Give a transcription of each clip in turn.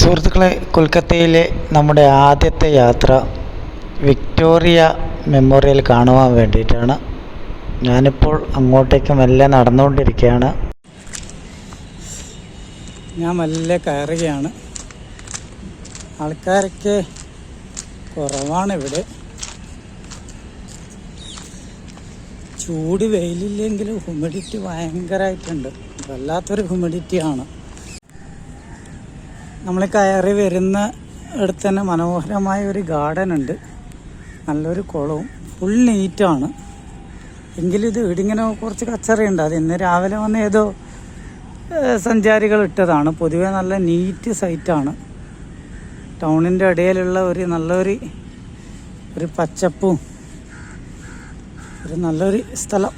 സുഹൃത്തുക്കളെ, കൊൽക്കത്തയിലെ നമ്മുടെ ആദ്യത്തെ യാത്ര വിക്ടോറിയ മെമ്മോറിയൽ കാണുവാൻ വേണ്ടിയിട്ടാണ്. ഞാനിപ്പോൾ അങ്ങോട്ടേക്ക് മെല്ലെ നടന്നുകൊണ്ടിരിക്കുകയാണ്. ഞാൻ മെല്ലെ കയറുകയാണ്. ആൾക്കാരൊക്കെ കുറവാണ് ഇവിടെ. ചൂട് വെയിലില്ലെങ്കിലും ഹ്യൂമിഡിറ്റി ഭയങ്കരമായിട്ടുണ്ട്. വല്ലാത്തൊരു ഹ്യൂമിഡിറ്റിയാണ്. നമ്മൾ കയറി വരുന്ന അടുത്ത് തന്നെ മനോഹരമായ ഒരു ഗാർഡൻ ഉണ്ട്, നല്ലൊരു കുളവും, ഫുൾ നീറ്റാണ്. എങ്കിലും ഇത് ഇടിങ്ങനെ കുറച്ച് കച്ചറയുണ്ട്. അത് ഇന്ന് രാവിലെ വന്ന് ഏതോ സഞ്ചാരികൾ ഇട്ടതാണ്. പൊതുവെ നല്ല നീറ്റ് സൈറ്റാണ്. ടൗണിൻ്റെ ഇടയിലുള്ള ഒരു നല്ലൊരു പച്ചപ്പും ഒരു നല്ലൊരു സ്ഥലം.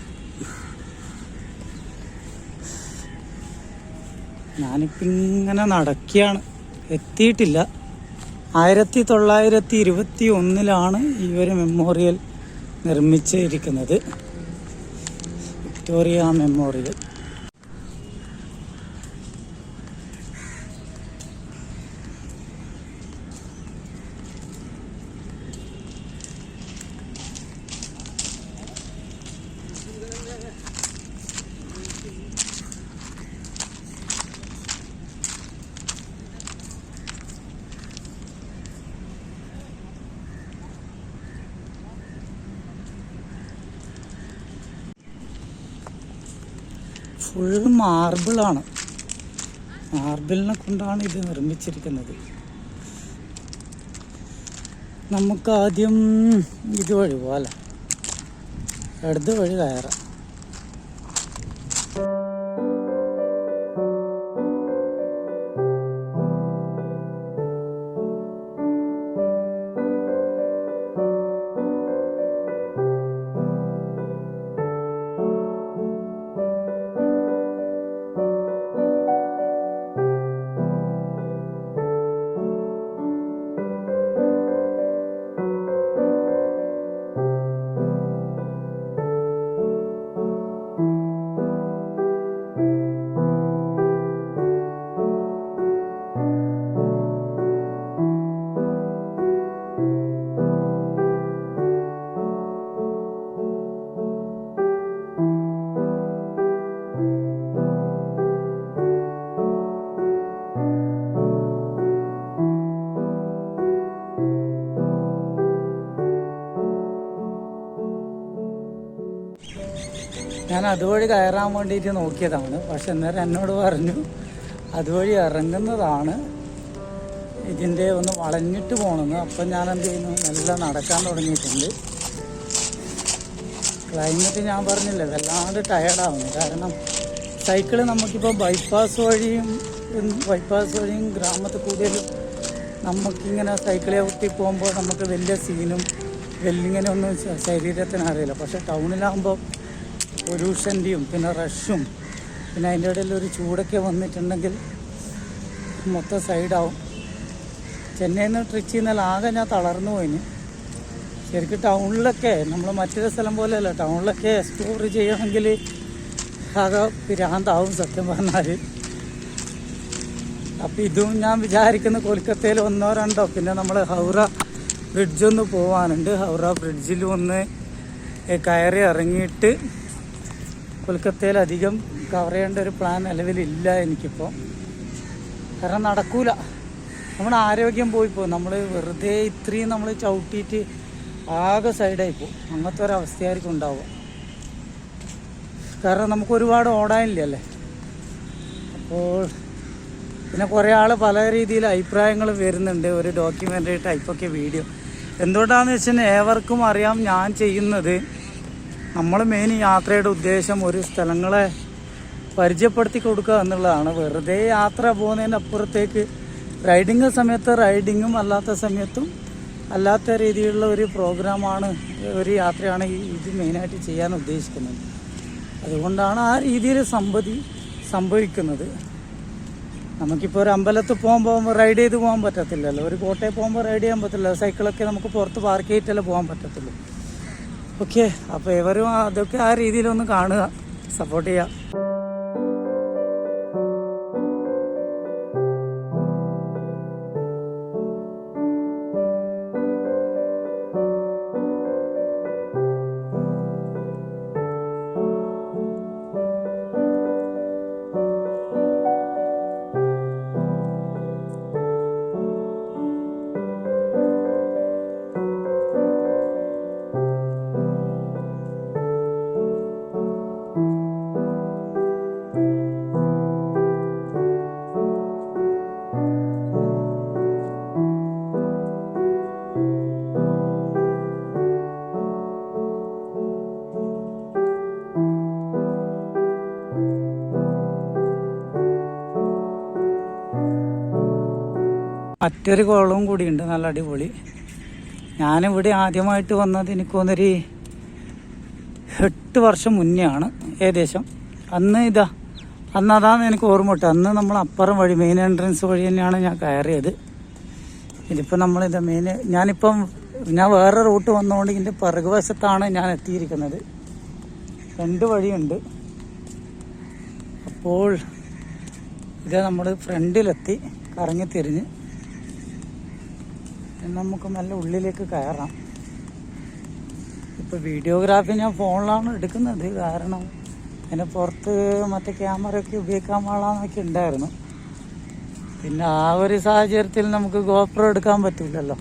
ഞാനിപ്പോൾ ഇങ്ങനെ നടക്കുകയാണ്, എത്തിയിട്ടില്ല. 1921 ഈ ഒരു മെമ്മോറിയൽ നിർമ്മിച്ചിരിക്കുന്നത്, വിക്ടോറിയ മെമ്മോറിയൽ. ഫുൾ മാർബിളാണ്. മാർബിളിനെ കൊണ്ടാണ് ഇത് നിർമ്മിച്ചിരിക്കുന്നത്. നമുക്കാദ്യം ഇതുവഴി പോകാം, ഇടത് വഴി കയറാം. ഞാൻ അതുവഴി കയറാൻ വേണ്ടിയിട്ട് നോക്കിയതാണ്. പക്ഷെ അന്നേരം എന്നോട് പറഞ്ഞു അതുവഴി ഇറങ്ങുന്നതാണ്, ഇതിൻ്റെ ഒന്ന് വളഞ്ഞിട്ട് പോകണമെന്ന്. അപ്പം ഞാൻ എന്ത് ചെയ്യുന്നു, നല്ല നടക്കാൻ തുടങ്ങിയിട്ടുണ്ട്. ക്ലൈമറ്റ് ഞാൻ പറഞ്ഞില്ലേ, വല്ലാണ്ട് ടയർഡാവുന്നു. കാരണം സൈക്കിള് നമുക്കിപ്പോൾ ബൈപ്പാസ് വഴിയും ഗ്രാമത്തിൽ കൂടിയാലും നമുക്കിങ്ങനെ സൈക്കിളെ ഒട്ടി പോകുമ്പോൾ നമുക്ക് വലിയ സീനും ഇങ്ങനെ ഒന്നും ശരീരത്തിന് അറിയില്ല. പക്ഷെ ടൗണിലാകുമ്പോൾ പൊല്യൂഷൻ്റെയും പിന്നെ റഷും പിന്നെ അതിൻ്റെ ഇടയിൽ ഒരു ചൂടൊക്കെ വന്നിട്ടുണ്ടെങ്കിൽ മൊത്തം സൈഡാവും. ചെന്നൈയിൽ നിന്ന് ട്രിച്ചിൽ നിന്നാൽ ആകെ ഞാൻ തളർന്നു പോയിന്. ശരിക്കും ടൗണിലൊക്കെ നമ്മൾ മറ്റൊരു സ്ഥലം പോലെയല്ല, ടൗണിലൊക്കെ എക്സ്പ്ലോർ ചെയ്യണമെങ്കിൽ ആകെ പിരാന്താവും സത്യം പറഞ്ഞാൽ. അപ്പോൾ ഇതും ഞാൻ വിചാരിക്കുന്ന കൊൽക്കത്തയിൽ 1-2 പിന്നെ നമ്മൾ ഹൗറ ബ്രിഡ്ജൊന്ന് പോകാനുണ്ട്. ഹൗറ ബ്രിഡ്ജിൽ ഒന്ന് കയറി ഇറങ്ങിയിട്ട് കൊൽക്കത്തയിൽ അധികം കവർ ചെയ്യേണ്ട ഒരു പ്ലാൻ നിലവിലില്ല എനിക്കിപ്പോൾ. കാരണം നടക്കൂല, നമ്മുടെ ആരോഗ്യം പോയിപ്പോകും. നമ്മൾ വെറുതെ ഇത്രയും നമ്മൾ ചവിട്ടിയിട്ട് ആകെ സൈഡായി പോകും. അങ്ങനത്തെ ഒരവസ്ഥയായിരിക്കും ഉണ്ടാവുക. കാരണം നമുക്ക് ഒരുപാട് ഓടാനില്ലല്ലേ. അപ്പോൾ പിന്നെ കുറേ ആൾ പല രീതിയിൽ അഭിപ്രായങ്ങൾ വരുന്നുണ്ട്, ഒരു ഡോക്യുമെൻ്ററി ടൈപ്പൊക്കെ വീഡിയോ. എന്തുകൊണ്ടാണെന്ന് വെച്ചാൽ ഏവർക്കും അറിയാം, ഞാൻ ചെയ്യുന്നത് നമ്മൾ മെയിൻ യാത്രയുടെ ഉദ്ദേശം ഒരു സ്ഥലങ്ങളെ പരിചയപ്പെടുത്തി കൊടുക്കുക എന്നുള്ളതാണ്. വെറുതെ യാത്ര പോകുന്നതിൻ്റെ അപ്പുറത്തേക്ക് റൈഡിങ് സമയത്ത് റൈഡിങ്ങും അല്ലാത്ത സമയത്തും അല്ലാത്ത രീതിയിലുള്ള ഒരു പ്രോഗ്രാമാണ്, ഒരു യാത്രയാണ് ഇത് മെയിനായിട്ട് ചെയ്യാൻ ഉദ്ദേശിക്കുന്നത്. അതുകൊണ്ടാണ് ആ രീതിയിൽ സംഭവിക്കുന്നത്. നമുക്കിപ്പോൾ ഒരു അമ്പലത്തിൽ പോകുമ്പോൾ റൈഡ് ചെയ്ത് പോകാൻ പറ്റത്തില്ലല്ലോ, ഒരു കോട്ടയിൽ പോകുമ്പോൾ റൈഡ് ചെയ്യാൻ പറ്റില്ല. സൈക്കിളൊക്കെ നമുക്ക് പുറത്ത് പാർക്ക് ചെയ്തിട്ടല്ലേ പോകാൻ പറ്റത്തുള്ളൂ. ഓക്കെ, അപ്പോൾ ഇവരും അതൊക്കെ ആ രീതിയിലൊന്ന് കാണുക, സപ്പോർട്ട് ചെയ്യുക. മറ്റൊരു കുളവും കൂടിയുണ്ട്, നല്ല അടിപൊളി. ഞാനിവിടെ ആദ്യമായിട്ട് വന്നത് എനിക്ക് തോന്നൊരു 8 വർഷം മുന്നേ ആണ് ഏകദേശം. അന്ന് അതാണ് എനിക്ക് ഓർമ്മ കിട്ടുക. അന്ന് നമ്മൾ അപ്പുറം വഴി മെയിൻ എൻട്രൻസ് വഴി തന്നെയാണ് ഞാൻ കയറിയത്. ഇതിപ്പോൾ ഞാൻ വേറെ റൂട്ട് വന്നുകൊണ്ട് ഇതിൻ്റെ പിറകുവശത്താണ് ഞാൻ എത്തിയിരിക്കുന്നത്. 2 വഴിയുണ്ട്. അപ്പോൾ നമ്മൾ ഫ്രണ്ടിലെത്തി കറങ്ങി തിരിഞ്ഞ് നമുക്ക് നല്ല ഉള്ളിലേക്ക് കയറാം. ഇപ്പോൾ വീഡിയോഗ്രാഫി ഞാൻ ഫോണിലാണ് എടുക്കുന്നത്, കാരണം അതിന് പുറത്ത് മറ്റേ ക്യാമറയൊക്കെ ഉപയോഗിക്കാൻ പാടാന്നൊക്കെ ഉണ്ടായിരുന്നു. പിന്നെ ആ ഒരു സാഹചര്യത്തിൽ നമുക്ക് ഗോപ്രോ എടുക്കാൻ പറ്റില്ലല്ലോ.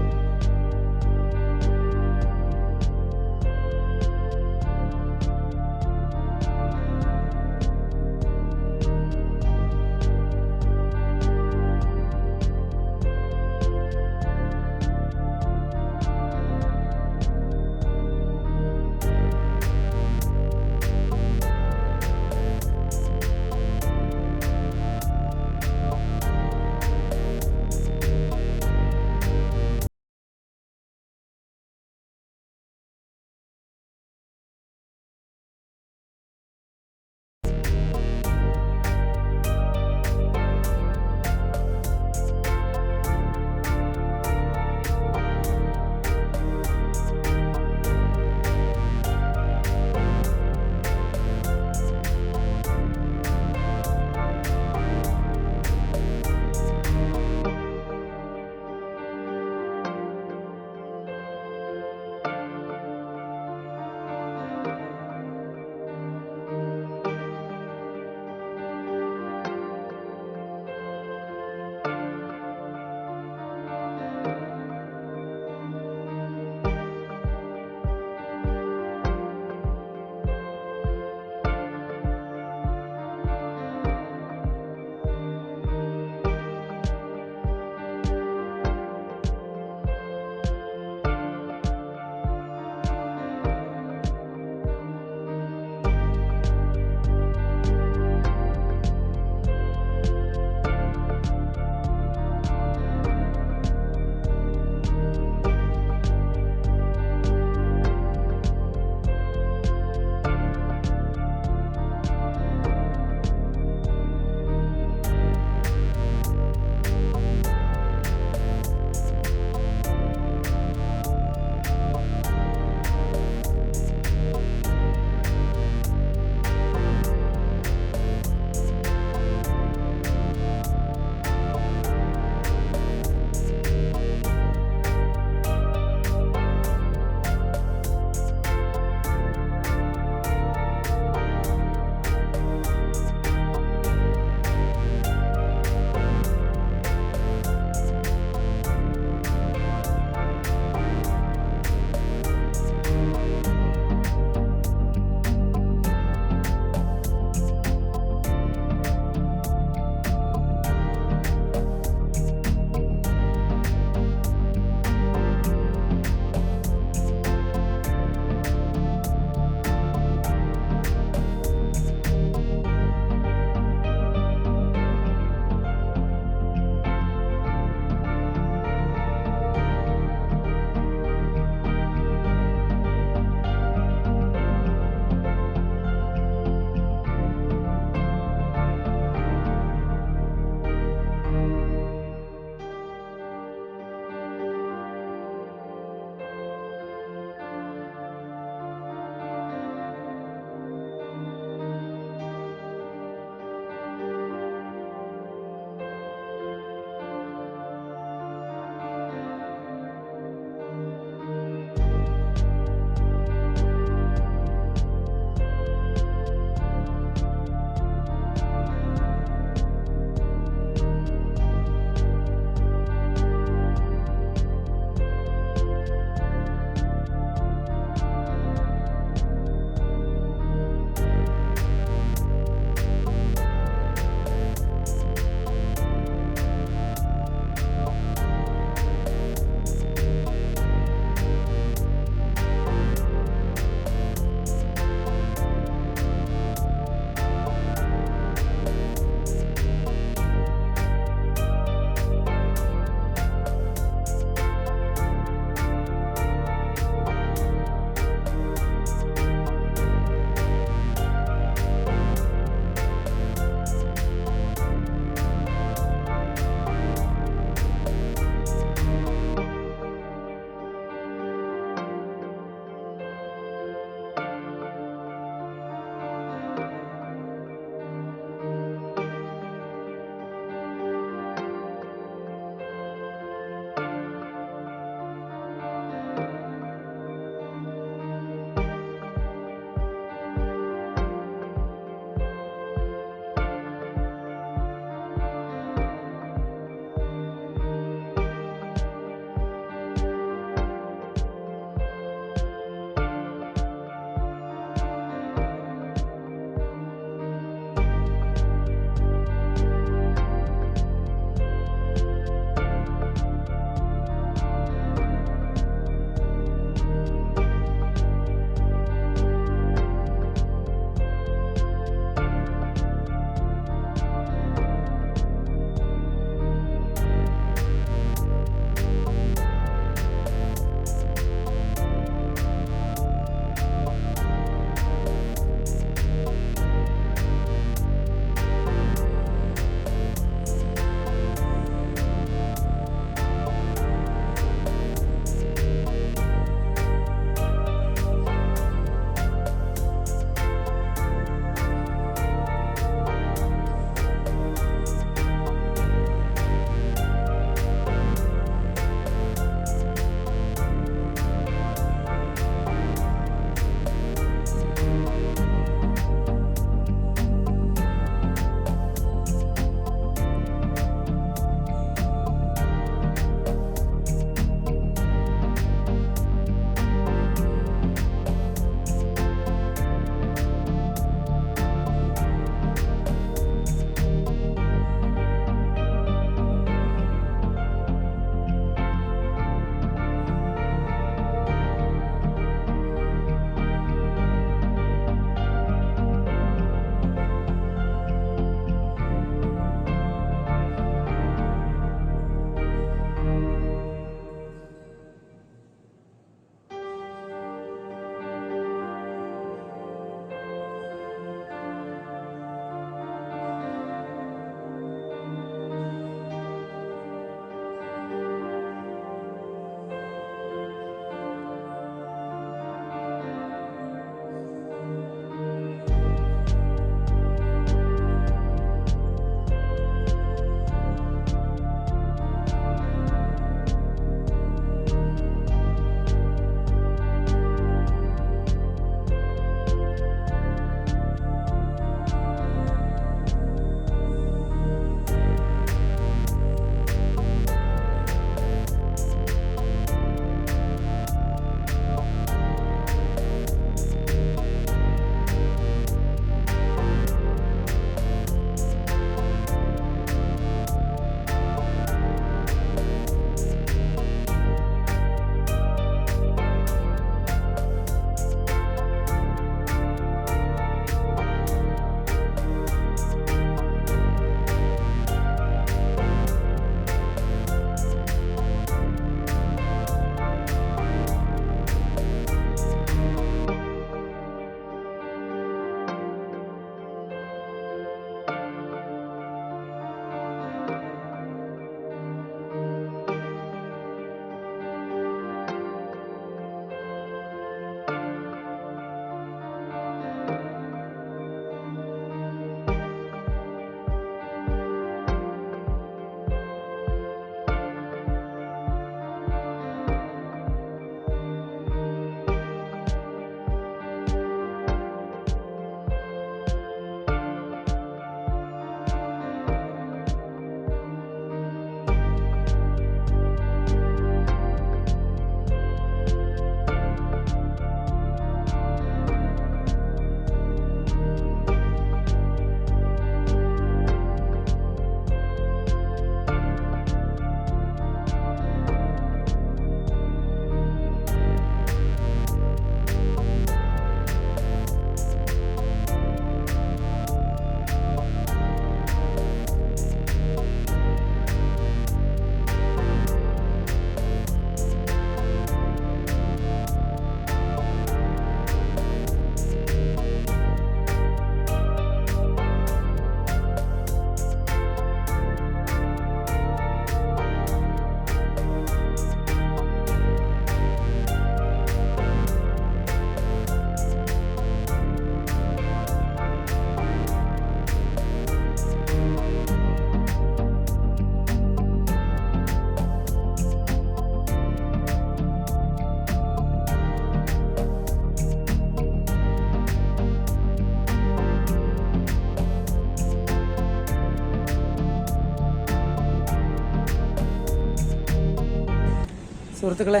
സുഹൃത്തുക്കളെ,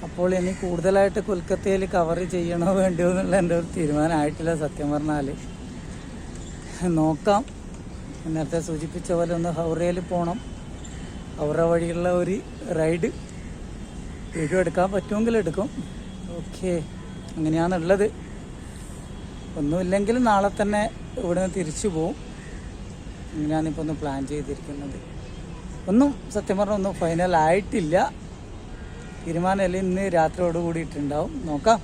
അപ്പോൾ ഇനി കൂടുതലായിട്ട് കൊൽക്കത്തയിൽ കവർ ചെയ്യണോ വേണ്ടിയോ എന്നുള്ള എൻ്റെ ഒരു തീരുമാനമായിട്ടില്ല. സത്യം പറഞ്ഞാൽ നോക്കാം. നേരത്തെ സൂചിപ്പിച്ച പോലെ ഒന്ന് ഹൗറയിൽ പോകണം. ഹൗറ വഴിയുള്ള ഒരു റൈഡ് വീഡിയോ എടുക്കാൻ പറ്റുമെങ്കിൽ എടുക്കും. ഓക്കെ, അങ്ങനെയാണുള്ളത്. ഒന്നുമില്ലെങ്കിൽ നാളെ തന്നെ ഇവിടെ നിന്ന് തിരിച്ചു പോവും. ഞാനിപ്പോൾ ഒന്ന് പ്ലാൻ ചെയ്തിരിക്കുന്നത്. ഒന്നും സത്യം പറഞ്ഞാൽ ഒന്നും ഫൈനൽ ആയിട്ടില്ല. തീരുമാനമല്ല ഇന്ന് രാത്രിയോട് കൂടിയിട്ടുണ്ടാവും. നോക്കാം.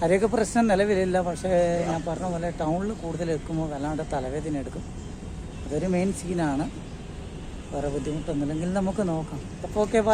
ആരെയൊക്കെ പ്രശ്നം നിലവിലില്ല. പക്ഷേ ഞാൻ പറഞ്ഞ പോലെ ടൗണിൽ കൂടുതൽ എടുക്കുമ്പോൾ വല്ലാണ്ട് തലവേദന എടുക്കും. അതൊരു മെയിൻ സീനാണ്. വേറെ ബുദ്ധിമുട്ടൊന്നുമില്ലെങ്കിൽ നമുക്ക് നോക്കാം. അപ്പോൾ ഓക്കെ, ബൈ.